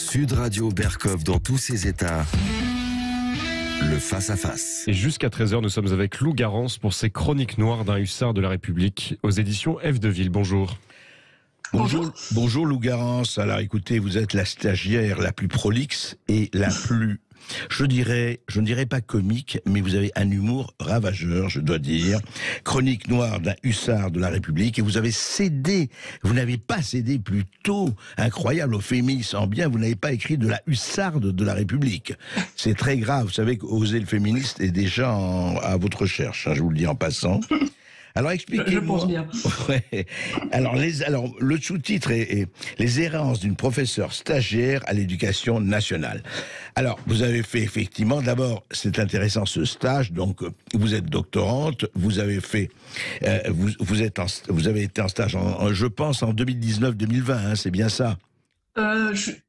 Sud Radio Berkov dans tous ses états. Le face-à-face. Et jusqu'à 13h, nous sommes avec Lou Garance pour ses chroniques noires d'un hussard de la République aux éditions F. Deville. Bonjour. Bonjour Lou Garance. Alors écoutez, vous êtes la stagiaire la plus prolixe et la plus, je ne dirais pas comique, mais vous avez un humour ravageur, je dois dire. Chronique noire d'un hussard de la République, et vous n'avez pas cédé plutôt, incroyable, au féminisme en bien, vous n'avez pas écrit de la hussarde de la République. C'est très grave, vous savez qu'Oser le féministe est déjà à votre recherche, hein, je vous le dis en passant. Alors expliquez-moi. Je pense bien. Ouais. Alors le sous-titre est les errances d'une professeure stagiaire à l'éducation nationale. Alors vous avez fait effectivement, d'abord c'est intéressant ce stage, donc vous êtes doctorante, vous avez fait, vous avez été en stage je pense en 2019-2020, hein, c'est bien ça?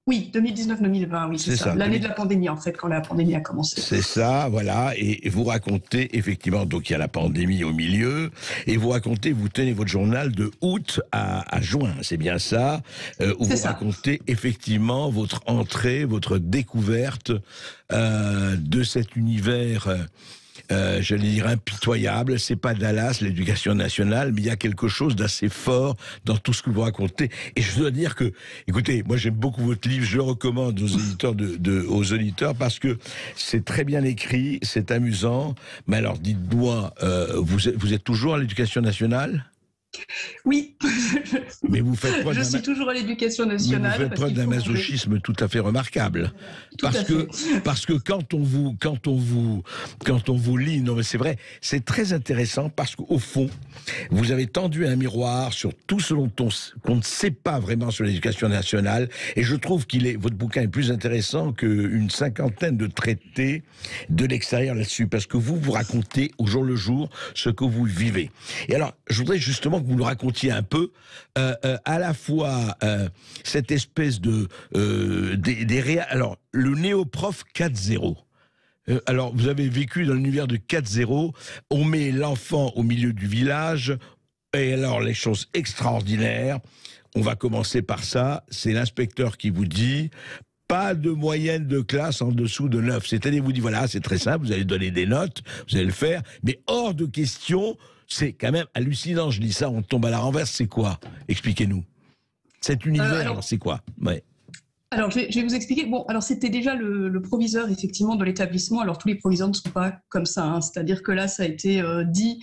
Oui, 2019-2020, oui, c'est ça. L'année de la pandémie, en fait, quand la pandémie a commencé. C'est ça, voilà. Et vous racontez, effectivement, donc il y a la pandémie au milieu, et vous tenez votre journal de août à juin, c'est bien ça, où vous racontez effectivement votre entrée, votre découverte de cet univers... j'allais dire impitoyable, c'est pas Dallas, l'éducation nationale, mais il y a quelque chose d'assez fort dans tout ce que vous racontez. Et je dois dire que, écoutez, moi j'aime beaucoup votre livre, je le recommande aux auditeurs parce que c'est très bien écrit, c'est amusant. Mais alors dites-moi, vous êtes toujours à l'éducation nationale ? Oui, mais vous faites preuve je suis toujours à l'éducation nationale. Mais vous faites preuve d'un masochisme tout à fait remarquable. Parce que quand on vous lit, non mais c'est vrai, c'est très intéressant parce qu'au fond, vous avez tendu un miroir sur tout ce qu'on ne sait pas vraiment sur l'éducation nationale, et je trouve votre bouquin est plus intéressant qu'une cinquantaine de traités de l'extérieur là-dessus, parce que vous racontez au jour le jour ce que vous vivez. Et alors, je voudrais justement que vous nous racontiez un peu à la fois cette espèce de alors le néoprof 4.0. Alors vous avez vécu dans l'univers de 4.0, on met l'enfant au milieu du village, et alors les choses extraordinaires, on va commencer par ça, c'est l'inspecteur qui vous dit pas de moyenne de classe en dessous de 9. C'est-à-dire, vous dit, voilà, c'est très simple, vous allez donner des notes, vous allez le faire, mais hors de question, c'est quand même hallucinant. Je dis ça, on tombe à la renverse, c'est quoi? Expliquez-nous. Cet univers, c'est quoi? Ouais. Alors, je vais vous expliquer. Bon, alors c'était déjà le proviseur, effectivement, de l'établissement. Alors, tous les proviseurs ne sont pas comme ça, hein. C'est-à-dire que là, ça a été dit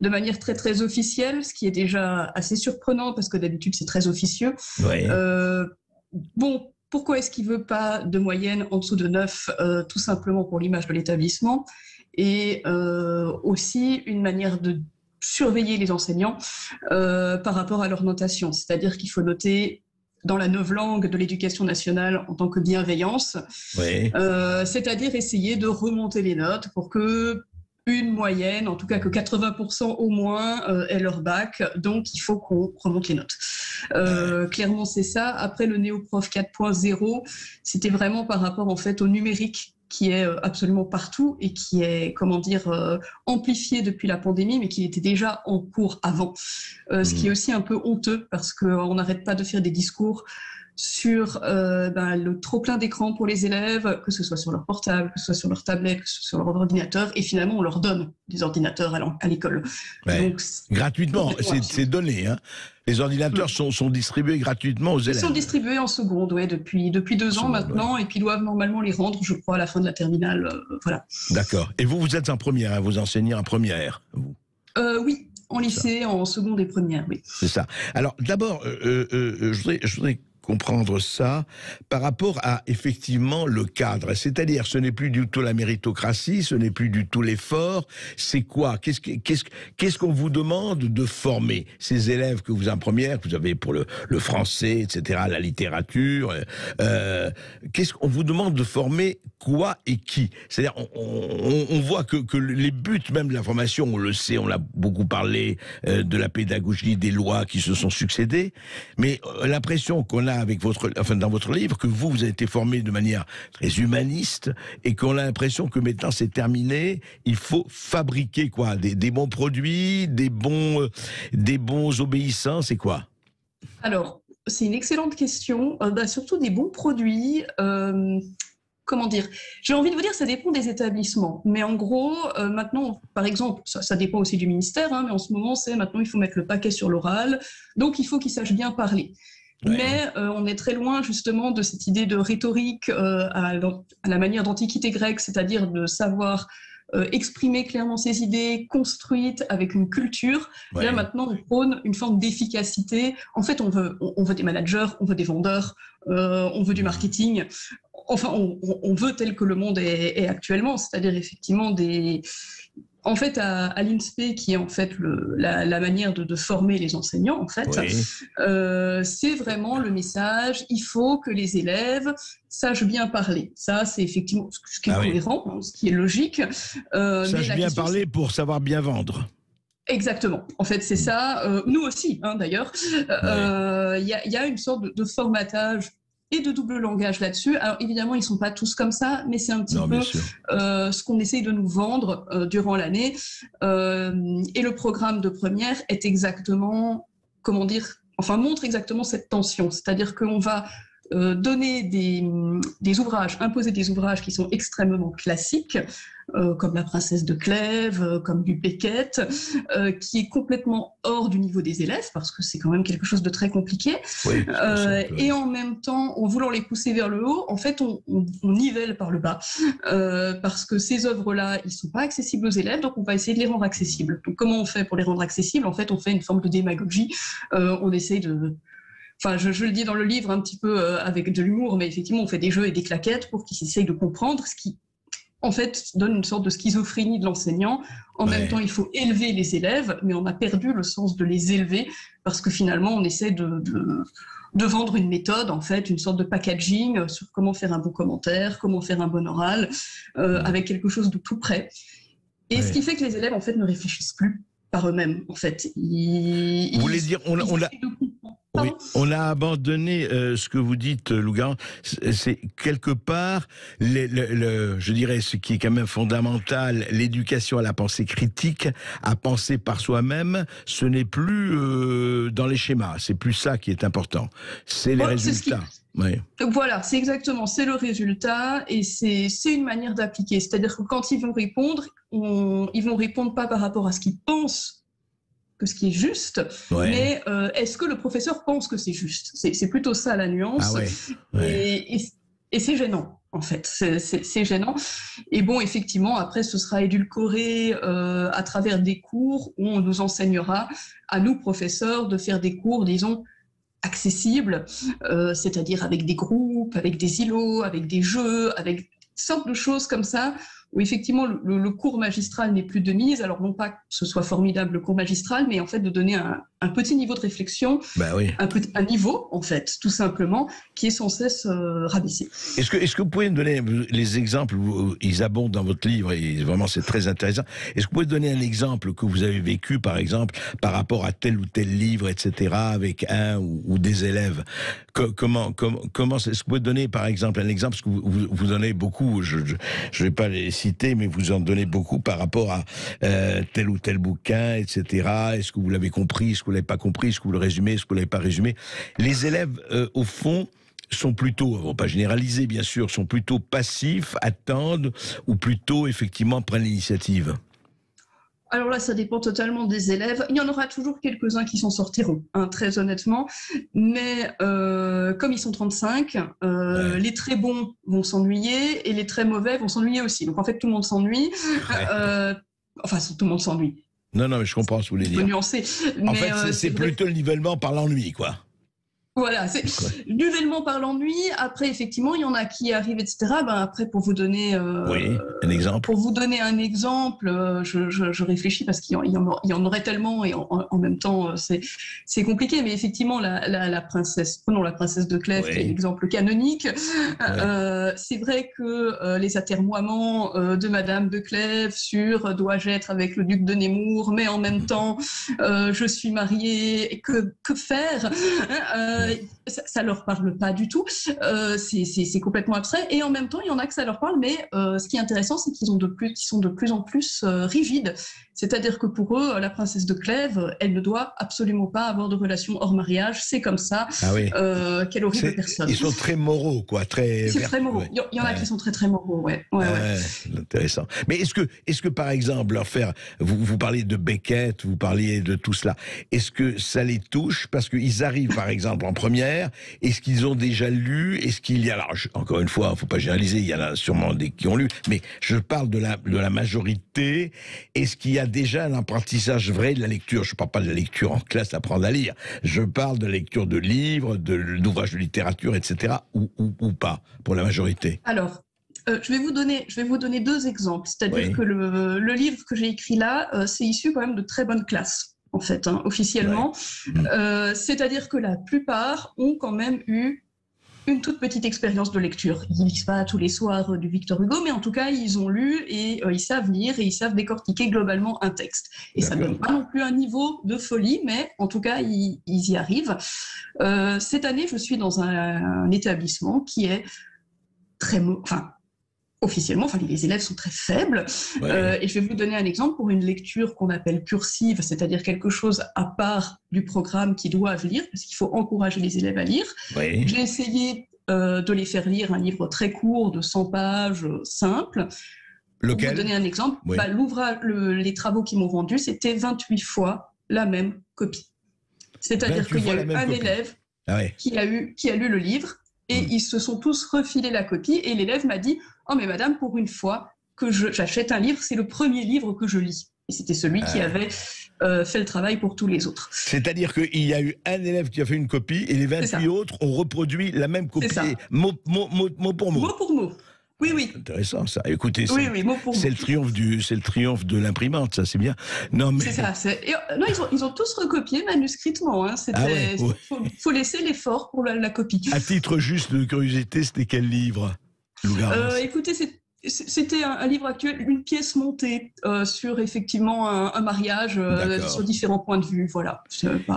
de manière très, très officielle, ce qui est déjà assez surprenant, parce que d'habitude, c'est très officieux. Ouais. Bon, pourquoi est-ce qu'il ne veut pas de moyenne en dessous de 9 tout simplement pour l'image de l'établissement, et aussi une manière de surveiller les enseignants par rapport à leur notation. C'est-à-dire qu'il faut noter dans la novlangue de l'éducation nationale en tant que bienveillance, oui. C'est-à-dire essayer de remonter les notes pour que une moyenne, en tout cas que 80% au moins aient leur bac, donc il faut qu'on remonte les notes. Clairement, c'est ça. Après, le néoprof 4.0, c'était vraiment par rapport en fait au numérique qui est absolument partout et qui est, comment dire, amplifié depuis la pandémie, mais qui était déjà en cours avant. Ce qui est aussi un peu honteux, parce qu'on n'arrête pas de faire des discours sur le trop-plein d'écran pour les élèves, que ce soit sur leur portable, que ce soit sur leur tablette, que ce soit sur leur ordinateur, et finalement on leur donne des ordinateurs à l'école. Ouais. Donc, gratuitement, c'est donné, hein. Les ordinateurs sont distribués gratuitement aux élèves. Ils sont distribués en seconde, ouais, depuis 2 ans maintenant, et puis doivent normalement les rendre, je crois, à la fin de la terminale. Voilà. D'accord. Et vous êtes en première, hein, vous enseignez en première, vous? Oui, en lycée, en seconde et première, oui. C'est ça. Alors d'abord, je voudrais comprendre ça par rapport à effectivement le cadre, c'est-à-dire ce n'est plus du tout la méritocratie, ce n'est plus du tout l'effort, c'est quoi? Qu'est-ce qu'on vous demande de former ces élèves que vous en première, que vous avez pour le français, etc., la littérature, qu'est-ce qu'on vous demande de former, quoi et qui? C'est-à-dire on voit que les buts même de la formation, on le sait, on a beaucoup parlé de la pédagogie, des lois qui se sont succédées, mais l'impression qu'on a dans votre livre, que vous avez été formé de manière très humaniste, et qu'on a l'impression que maintenant c'est terminé, il faut fabriquer quoi? Des bons produits, des bons obéissants, c'est quoi? Alors, c'est une excellente question. Surtout des bons produits. Comment dire? J'ai envie de vous dire, ça dépend des établissements. Mais en gros, maintenant, par exemple, ça dépend aussi du ministère, hein, mais en ce moment, maintenant, il faut mettre le paquet sur l'oral. Donc, il faut qu'ils sachent bien parler. Ouais. Mais on est très loin justement de cette idée de rhétorique à la manière d'Antiquité grecque, c'est-à-dire de savoir exprimer clairement ses idées, construites avec une culture. Ouais. Là maintenant, on prône une forme d'efficacité. En fait, on veut des managers, on veut des vendeurs, on veut du marketing. Enfin, on veut tel que le monde est actuellement, c'est-à-dire effectivement en fait, à l'INSPE, qui est en fait la manière de former les enseignants, en fait, oui. C'est vraiment le message. Il faut que les élèves sachent bien parler. Ça, c'est effectivement ce qui est cohérent, hein, ce qui est logique. Sachent bien parler pour savoir bien vendre. Exactement. En fait, c'est ça. Nous aussi, hein, d'ailleurs. Il y a une sorte de formatage et de double langage là-dessus. Alors évidemment, ils ne sont pas tous comme ça, mais c'est un petit peu ce qu'on essaye de nous vendre durant l'année. Et le programme de première est exactement, montre exactement cette tension. C'est-à-dire qu'on va donner des ouvrages, imposer des ouvrages qui sont extrêmement classiques, comme La Princesse de Clèves, comme du Beckett, qui est complètement hors du niveau des élèves, parce que c'est quand même quelque chose de très compliqué. Oui, et en même temps, en voulant les pousser vers le haut, en fait, on nivelle par le bas, parce que ces œuvres-là, ils ne sont pas accessibles aux élèves, donc on va essayer de les rendre accessibles. Donc comment on fait pour les rendre accessibles? En fait, on fait une forme de démagogie. On essaye de... Enfin, je le dis dans le livre un petit peu avec de l'humour, mais effectivement, on fait des jeux et des claquettes pour qu'ils essayent de comprendre, ce qui, en fait, donne une sorte de schizophrénie de l'enseignant. En même temps, il faut élever les élèves, mais on a perdu le sens de les élever parce que finalement, on essaie de vendre une méthode, en fait, une sorte de packaging sur comment faire un bon commentaire, comment faire un bon oral, avec quelque chose de tout prêt. Et ce qui fait que les élèves, en fait, ne réfléchissent plus par eux-mêmes, en fait. Vous voulez dire, oui, on a abandonné ce que vous dites, Lougaran. C'est quelque part, je dirais, ce qui est quand même fondamental, l'éducation à la pensée critique, à penser par soi-même. Ce n'est plus dans les schémas. C'est plus ça qui est important. C'est les résultats. Oui. Voilà, c'est exactement, c'est le résultat et c'est une manière d'appliquer. C'est-à-dire que quand ils vont répondre, ils vont répondre pas par rapport à ce qu'ils pensent que ce qui est juste, mais est-ce que le professeur pense que c'est juste? C'est plutôt ça la nuance. Et c'est gênant, en fait. C'est gênant. Et bon, effectivement, après, ce sera édulcoré à travers des cours où on nous enseignera, à nous, professeurs, de faire des cours, disons, accessibles, c'est-à-dire avec des groupes, avec des îlots, avec des jeux, avec sortes de choses comme ça, où effectivement le cours magistral n'est plus de mise, alors non pas que ce soit formidable le cours magistral, mais en fait de donner un petit niveau de réflexion, un niveau en fait, tout simplement, qui est sans cesse rabaissé. Est-ce que vous pouvez me donner les exemples, ils abondent dans votre livre, et vraiment c'est très intéressant, est-ce que vous pouvez donner un exemple que vous avez vécu, par exemple, par rapport à tel ou tel livre, etc., avec un ou des élèves? Comment est-ce que vous pouvez donner, par exemple, un exemple, parce que vous donnez beaucoup, je ne vais pas les citer, mais vous en donnez beaucoup par rapport à tel ou tel bouquin, etc. Est-ce que vous l'avez compris? Est-ce que vous l'avez pas compris? Est-ce que vous le résumez? Est-ce que vous l'avez pas résumé? Les élèves, au fond, sont plutôt, on va pas généraliser bien sûr, sont plutôt passifs, attendent, ou plutôt effectivement prennent l'initiative? Alors là, ça dépend totalement des élèves. Il y en aura toujours quelques-uns qui s'en sortiront, hein, très honnêtement. Mais comme ils sont 35, les très bons vont s'ennuyer et les très mauvais vont s'ennuyer aussi. Donc en fait, tout le monde s'ennuie. Enfin, tout le monde s'ennuie. Non, mais je comprends ce que vous voulez dire. Nuancer. En fait, c'est plutôt le nivellement par l'ennui, quoi. Voilà, c'est nivellement par l'ennui. Après, effectivement, il y en a qui arrivent, etc. Après, pour vous donner un exemple. Pour vous donner un exemple, je réfléchis parce qu'il y en aurait tellement et en même temps, c'est compliqué. Mais effectivement, la princesse, prenons la princesse de Clèves, qui est l'exemple canonique. C'est vrai que les atermoiements de Madame de Clèves sur dois-je être avec le duc de Nemours, mais en même temps, je suis mariée, que faire? ça leur parle pas du tout. C'est complètement abstrait. Et en même temps, il y en a que ça leur parle, mais ce qui est intéressant, c'est qu'ils sont de plus en plus rigides. C'est-à-dire que pour eux, la princesse de Clèves, elle ne doit absolument pas avoir de relation hors mariage. C'est comme ça. Ah oui. Quelle horrible personne. Ils sont très moraux, quoi. C'est très moraux. Ouais. Il y en a qui sont très très moraux, ouais. Intéressant. Mais est-ce que par exemple, vous parliez de Beckett, vous parliez de tout cela, est-ce que ça les touche parce qu'ils arrivent par exemple en première, est-ce qu'ils ont déjà lu, est-ce qu'il y a, alors encore une fois, il ne faut pas généraliser, il y en a sûrement des qui ont lu, mais je parle de la majorité, est-ce qu'il y a déjà un apprentissage vrai de la lecture? Je ne parle pas de la lecture en classe, apprendre à lire, je parle de la lecture de livres, d'ouvrages de littérature, etc., ou pas, pour la majorité. Alors, je vais vous donner deux exemples. C'est-à-dire que le livre que j'ai écrit là, c'est issu quand même de très bonnes classes, en fait, officiellement. Ouais. C'est-à-dire que la plupart ont quand même eu une toute petite expérience de lecture. Ils ne lisent pas tous les soirs du Victor Hugo, mais en tout cas, ils ont lu et ils savent lire et ils savent décortiquer globalement un texte. Et ça ne donne pas non plus un niveau de folie, mais en tout cas, ils y arrivent. Cette année, je suis dans un établissement qui est officiellement, les élèves sont très faibles. Et je vais vous donner un exemple pour une lecture qu'on appelle cursive, c'est-à-dire quelque chose à part du programme qu'ils doivent lire, parce qu'il faut encourager les élèves à lire. J'ai essayé de les faire lire un livre très court de 100 pages, simple. Lequel? Pour vous donner un exemple, les travaux qu'ils m'ont rendus, c'était 28 fois la même copie. C'est-à-dire qu'il y a eu un élève qui a lu le livre, et ils se sont tous refilés la copie, et l'élève m'a dit « Oh mais madame, pour une fois que j'achète un livre, c'est le premier livre que je lis. » Et c'était celui qui avait fait le travail pour tous les autres. C'est-à-dire qu'il y a eu un élève qui a fait une copie, et les 28 autres ont reproduit la même copie, mot pour mot. Mot pour mot. Oui. Intéressant ça. Écoutez, mot pour mot. C'est le triomphe de l'imprimante, ça c'est bien. Non mais c'est ça. Non, ils ont tous recopié manuscritement. Faut laisser l'effort pour la copie. À titre juste de curiosité, c'était quel livre, Lou Garance? Écoutez, c'était un livre actuel, une pièce montée sur effectivement un mariage sur différents points de vue, voilà.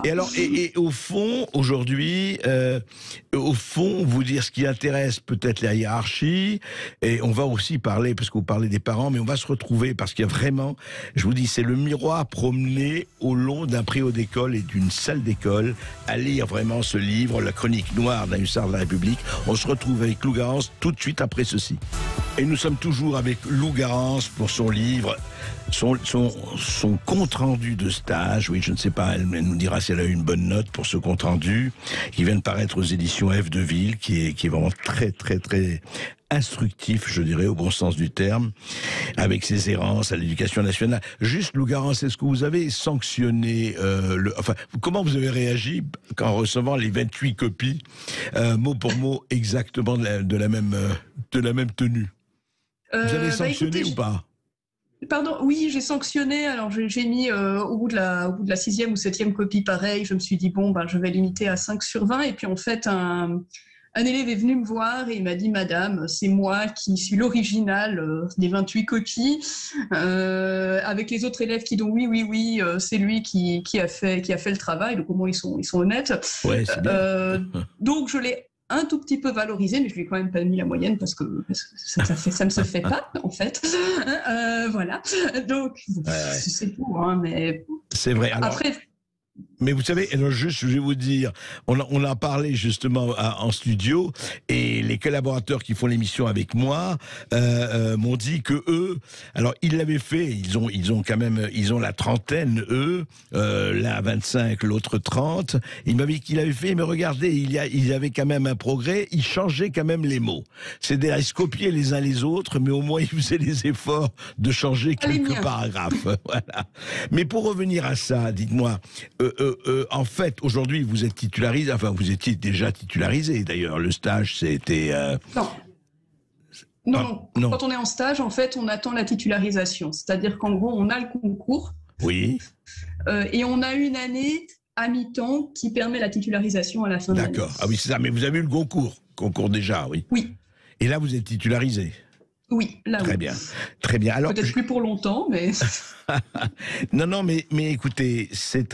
Et alors, et au fond, aujourd'hui, vous dire ce qui intéresse peut-être la hiérarchie, et on va aussi parler, parce que vous parlez des parents, mais on va se retrouver, parce qu'il y a vraiment, je vous dis, c'est le miroir promené au long d'un préau d'école et d'une salle d'école, à lire vraiment ce livre, La chronique noire d'un hussard de la République. On se retrouve avec Lou Garance tout de suite après ceci. Et nous sommes toujours avec Lou Garance pour son livre, son compte-rendu de stage. Oui, je ne sais pas, elle nous dira si elle a eu une bonne note pour ce compte-rendu, qui vient de paraître aux éditions F de Ville, qui est vraiment très, très, très instructif, je dirais, au bon sens du terme, avec ses errances à l'éducation nationale. Juste, Lou Garance, est-ce que vous avez sanctionné comment vous avez réagi en recevant les 28 copies, mot pour mot, exactement de la même tenue? Vous avez sanctionné ou pas? Pardon, oui, j'ai sanctionné. Alors, j'ai mis au bout de la 6e ou 7e copie, pareil. Je me suis dit, je vais limiter à 5 sur 20. Et puis, en fait, un élève est venu me voir et il m'a dit, madame, c'est moi qui suis l'original des 28 copies. Avec les autres élèves qui disent oui, c'est lui qui a fait le travail. Donc, au moins, ils sont honnêtes. Ouais, c'est bien. Donc, je l'ai un tout petit peu valorisé, mais je lui ai quand même pas mis la moyenne parce que ça ne se fait pas, en fait. Voilà. Donc, c'est tout, mais... C'est vrai. Alors... Après... Mais vous savez, alors juste, je vais vous dire, on a parlé justement en studio, et les collaborateurs qui font l'émission avec moi m'ont dit que eux, alors ils l'avaient fait, ils ont la trentaine, eux, l'un 25, l'autre 30. Il m'avait dit qu'il avait fait, mais regardez, il y avait quand même un progrès, ils changeaient quand même les mots. C'est-à-dire, ils se copiaient les uns les autres, mais au moins ils faisaient les efforts de changer quelques paragraphes. Voilà. Mais pour revenir à ça, dites-moi, en fait, aujourd'hui, vous êtes titularisé, enfin, vous étiez déjà titularisé, d'ailleurs. Le stage, c'était... Non. Quand on est en stage, en fait, on attend la titularisation. C'est-à-dire qu'en gros, on a le concours. Oui. Et on a une année à mi-temps qui permet la titularisation à la fin de l'année. D'accord. Ah oui, c'est ça. Mais vous avez eu le concours déjà, oui. Oui. Et là, vous êtes titularisé. Oui, là Très oui. bien, très bien. Alors, Peut-être plus pour longtemps, mais... non, mais écoutez,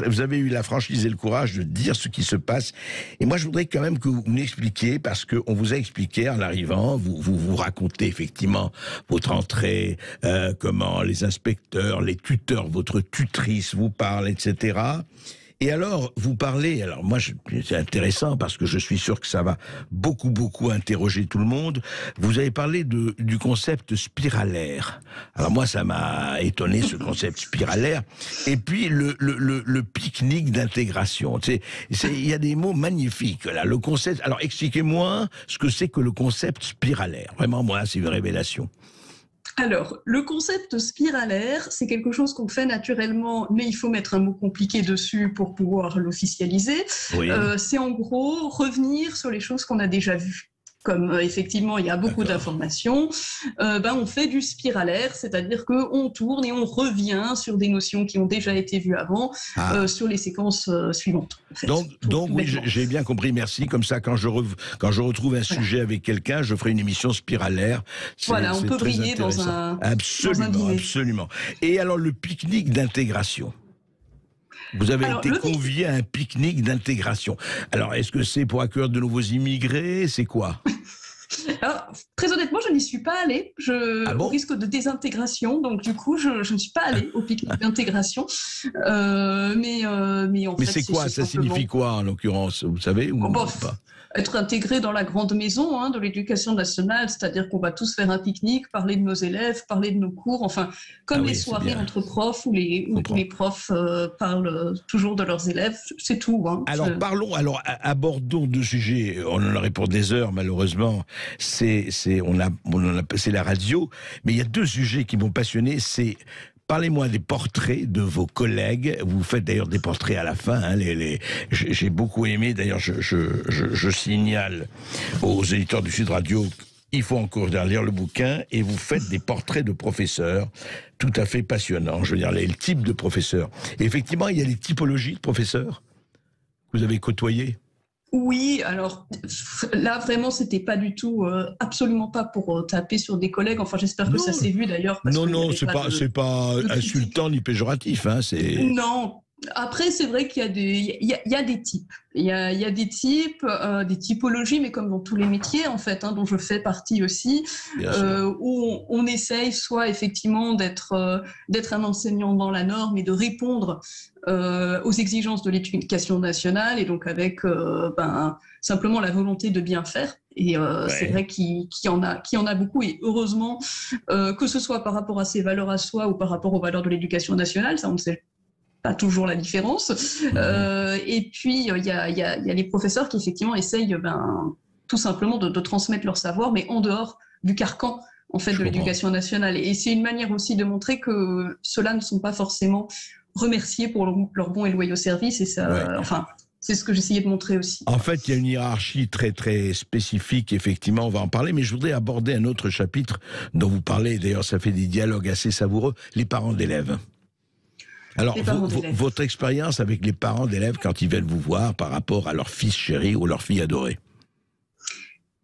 vous avez eu la franchise et le courage de dire ce qui se passe. Et moi, je voudrais quand même que vous m'expliquiez, parce qu'on vous a expliqué en arrivant, vous racontez effectivement votre entrée, comment les inspecteurs, les tuteurs, votre tutrice vous parlent, etc. Et alors, vous parlez, alors moi, c'est intéressant parce que je suis sûr que ça va beaucoup interroger tout le monde. Vous avez parlé du concept spiralaire. Alors moi, ça m'a étonné, ce concept spiralaire. Et puis, le pique-nique d'intégration. Il y a des mots magnifiques, là. Le concept, alors expliquez-moi ce que c'est que le concept spiralaire. Vraiment, moi, c'est une révélation. Alors, le concept spiralaire, c'est quelque chose qu'on fait naturellement, mais il faut mettre un mot compliqué dessus pour pouvoir l'officialiser. Oui. C'est en gros revenir sur les choses qu'on a déjà vues. Comme effectivement il y a beaucoup d'informations, on fait du spiralaire, c'est-à-dire qu'on tourne et on revient sur des notions qui ont déjà été vues avant, sur les séquences suivantes. En fait. Donc oui, j'ai bien compris, merci. Comme ça, quand je retrouve un sujet avec quelqu'un, je ferai une émission spiralaire. Voilà, on peut briller dans un dîner. Absolument. Et alors, le pique-nique d'intégration. Vous avez été convié à un pique-nique d'intégration. Alors, est-ce que c'est pour accueillir de nouveaux immigrés? C'est quoi? Alors, très honnêtement, je n'y suis pas allée. Au risque de désintégration, donc du coup, je ne suis pas allée au pique-nique d'intégration. Mais en fait, c'est quoi? Ça signifie quoi, en l'occurrence? Vous savez ou pas? Être intégré dans la grande maison de l'éducation nationale, c'est-à-dire qu'on va tous faire un pique-nique, parler de nos élèves, parler de nos cours, enfin, comme les soirées entre profs où les profs parlent toujours de leurs élèves, c'est tout. Alors abordons deux sujets, on en aurait pour des heures malheureusement, c'est la radio, mais il y a deux sujets qui m'ont passionné, c'est... Parlez-moi des portraits de vos collègues. Vous faites d'ailleurs des portraits à la fin. J'ai beaucoup aimé. D'ailleurs, je signale aux éditeurs du Sud Radio qu'il faut encore lire le bouquin. Et vous faites des portraits de professeurs tout à fait passionnants. Je veux dire, les types de professeurs. Et effectivement, il y a les typologies de professeurs que vous avez côtoyés. Oui, alors là vraiment c'était pas du tout, absolument pas pour taper sur des collègues. Enfin j'espère que ça s'est vu d'ailleurs. Non, c'est pas insultant ni péjoratif. Non. Après, c'est vrai qu'il y a des types. Il y a des types, des typologies, mais comme dans tous les métiers, en fait, dont je fais partie aussi, où on essaye soit effectivement d'être un enseignant dans la norme et de répondre aux exigences de l'éducation nationale, et donc avec simplement la volonté de bien faire. Et c'est vrai qu'il y en a beaucoup, et heureusement, que ce soit par rapport à ses valeurs à soi ou par rapport aux valeurs de l'éducation nationale, ça on ne sait pas toujours la différence. Et puis, il y a les professeurs qui, effectivement, essayent tout simplement de transmettre leur savoir, mais en dehors du carcan en fait, de l'éducation nationale. Et c'est une manière aussi de montrer que ceux-là ne sont pas forcément remerciés pour leur bon et loyaux service. Et ça, c'est ce que j'essayais de montrer aussi. En fait, il y a une hiérarchie très très spécifique, effectivement, on va en parler, mais je voudrais aborder un autre chapitre dont vous parlez, d'ailleurs ça fait des dialogues assez savoureux, les parents d'élèves. Alors, votre expérience avec les parents d'élèves quand ils viennent vous voir par rapport à leur fils chéri ou leur fille adorée?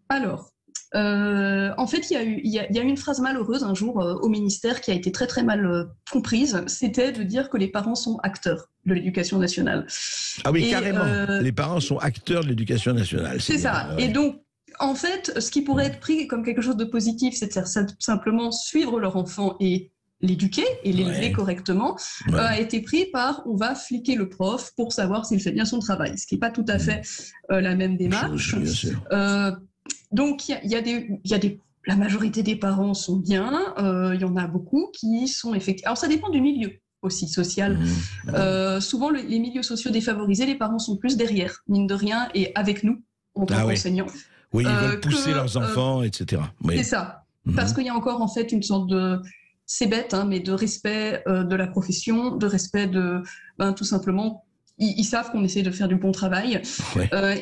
Alors, en fait, il y a eu une phrase malheureuse un jour au ministère qui a été très très mal comprise. C'était de dire que les parents sont acteurs de l'éducation nationale. Ah oui, carrément. Les parents sont acteurs de l'éducation nationale. C'est ça. Et donc, en fait, ce qui pourrait être pris comme quelque chose de positif, c'est de simplement suivre leur enfant et l'éduquer et l'élever correctement, a été pris par on va fliquer le prof pour savoir s'il fait bien son travail, ce qui n'est pas tout à fait la même démarche. Bien sûr. Donc la majorité des parents sont bien, il y en a beaucoup qui sont effectivement... Alors ça dépend du milieu aussi social. Souvent les milieux sociaux défavorisés, les parents sont plus derrière, mine de rien, et avec nous en tant qu'enseignants. Oui, ils veulent pousser leurs enfants, etc. Oui. C'est ça, parce qu'il y a encore en fait une sorte de... C'est bête, mais de respect de la profession, de respect de, tout simplement, ils savent qu'on essaie de faire du bon travail.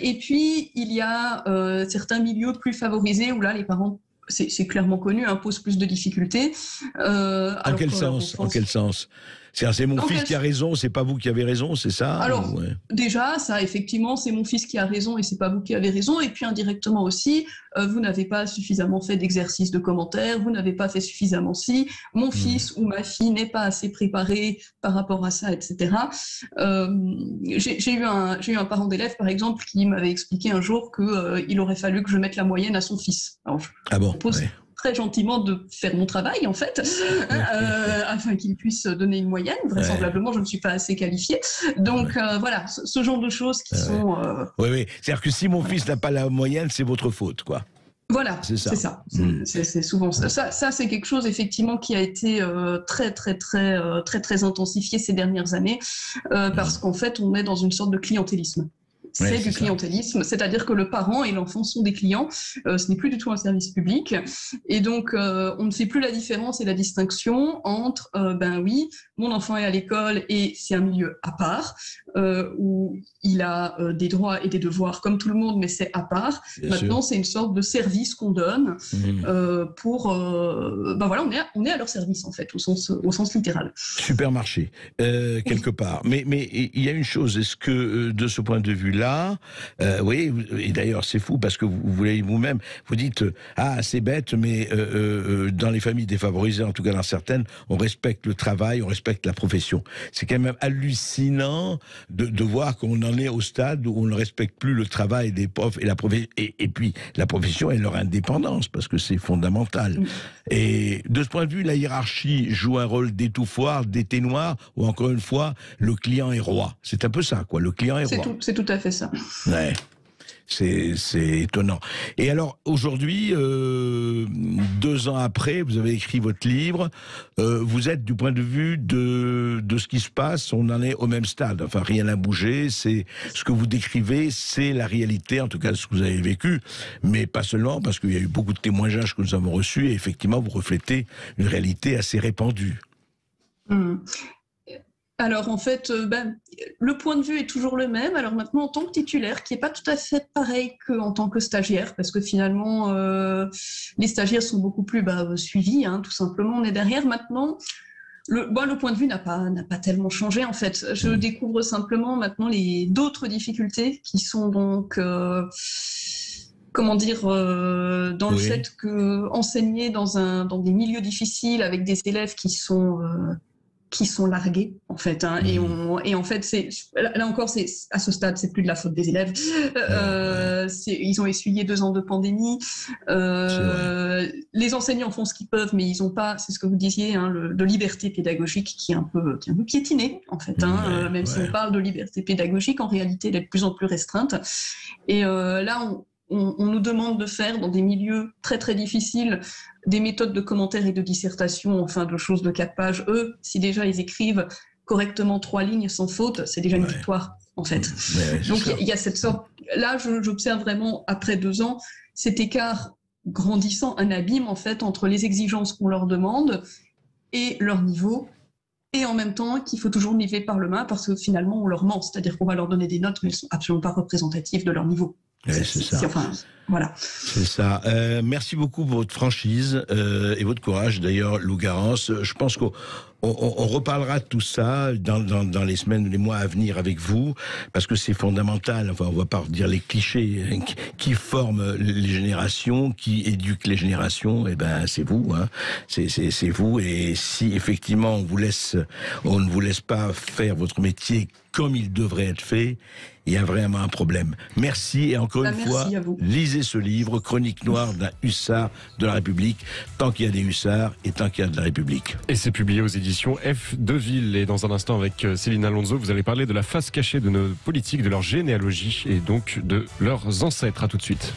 Et puis, il y a certains milieux plus favorisés où là, les parents, c'est clairement connu, posent plus de difficultés. En quel sens C'est mon Donc, fils qui a raison, c'est pas vous qui avez raison, c'est ça? Alors, Ouais. déjà, ça, effectivement, c'est mon fils qui a raison et c'est pas vous qui avez raison. Et puis, indirectement aussi, vous n'avez pas suffisamment fait d'exercice de commentaires, vous n'avez pas fait suffisamment ci, mon fils ou ma fille n'est pas assez préparé par rapport à ça, etc. J'ai eu un parent d'élève, par exemple, qui m'avait expliqué un jour qu'il aurait fallu que je mette la moyenne à son fils. Alors, Ah bon? propose Ouais. très gentiment de faire mon travail, en fait, afin qu'il puisse donner une moyenne. Vraisemblablement, je ne suis pas assez qualifiée. Donc, voilà, ce genre de choses qui sont... Oui, oui. C'est-à-dire que si mon fils n'a pas la moyenne, c'est votre faute, quoi. Voilà, C'est ça. c'est ça. C'est souvent ça. Ça, c'est quelque chose, effectivement, qui a été très intensifié ces dernières années, parce qu'en fait, on est dans une sorte de clientélisme. C'est Ouais, du c'est ça. clientélisme, c'est-à-dire que le parent et l'enfant sont des clients, ce n'est plus du tout un service public, et donc on ne fait plus la différence et la distinction entre, ben oui, mon enfant est à l'école et c'est un milieu à part, où il a des droits et des devoirs comme tout le monde, mais c'est à part. Bien Maintenant, sûr. c'est une sorte de service qu'on donne pour, ben voilà, on est à leur service en fait, au sens littéral. Supermarché, quelque part. Mais il y a une chose, est-ce que de ce point de vue-là, oui, et d'ailleurs c'est fou parce que vous voulez vous-même, vous dites ah c'est bête, mais dans les familles défavorisées, en tout cas dans certaines, on respecte le travail, on respecte la profession. C'est quand même hallucinant de voir qu'on en est au stade où on ne respecte plus le travail des profs et la profession, et puis la profession et leur indépendance parce que c'est fondamental. Et de ce point de vue, la hiérarchie joue un rôle d'étouffoir, d'éteignoir, ou encore une fois, le client est roi. C'est un peu ça, quoi. Le client est roi. C'est tout à fait ça. Ouais. C'est étonnant. Et alors, aujourd'hui, 2 ans après, vous avez écrit votre livre, vous êtes, du point de vue de ce qui se passe, on en est au même stade. Enfin, rien n'a bougé, c'est ce que vous décrivez, c'est la réalité, en tout cas, ce que vous avez vécu, mais pas seulement, parce qu'il y a eu beaucoup de témoignages que nous avons reçus, et effectivement, vous reflétez une réalité assez répandue. Alors en fait, le point de vue est toujours le même. Alors maintenant, en tant que titulaire, qui n'est pas tout à fait pareil qu'en tant que stagiaire, parce que finalement, les stagiaires sont beaucoup plus suivis, hein, tout simplement. On est derrière maintenant. Le point de vue n'a pas tellement changé en fait. Je découvre simplement maintenant d'autres difficultés qui sont donc... comment dire, dans le fait que enseigner dans des milieux difficiles avec des élèves qui sont largués en fait, hein, et en fait là encore c'est à ce stade c'est plus de la faute des élèves, ils ont essuyé 2 ans de pandémie, les enseignants font ce qu'ils peuvent mais ils n'ont pas, c'est ce que vous disiez, hein, de liberté pédagogique qui est un peu piétinée en fait, hein, même si on parle de liberté pédagogique, en réalité elle est de plus en plus restreinte, et là on nous demande de faire dans des milieux très très difficiles des méthodes de commentaires et de dissertation, enfin de choses de 4 pages. Eux, si déjà ils écrivent correctement 3 lignes sans faute, c'est déjà une victoire en fait. Donc il y a cette sorte... Là, j'observe vraiment, après 2 ans, cet écart grandissant, un abîme en fait entre les exigences qu'on leur demande et leur niveau, et en même temps qu'il faut toujours niveler par le bas parce que finalement on leur ment, c'est-à-dire qu'on va leur donner des notes mais elles ne sont absolument pas représentatives de leur niveau. Ouais, c'est ça. Enfin, voilà. C'est ça. Merci beaucoup pour votre franchise et votre courage. D'ailleurs, Lou Garance, je pense qu'on reparlera de tout ça dans les semaines, les mois à venir avec vous, parce que c'est fondamental. Enfin, on va pas dire les clichés qui forment les générations, qui éduquent les générations. Eh ben, c'est vous, hein. C'est vous. Et si effectivement on ne vous laisse pas faire votre métier comme il devrait être fait, il y a vraiment un problème. Merci, et encore une fois, lisez ce livre, Chronique noire d'un hussard de la République, tant qu'il y a des hussards et tant qu'il y a de la République. Et c'est publié aux éditions F. Deville. Et dans un instant, avec Céline Alonso, vous allez parler de la face cachée de nos politiques, de leur généalogie et donc de leurs ancêtres. À tout de suite.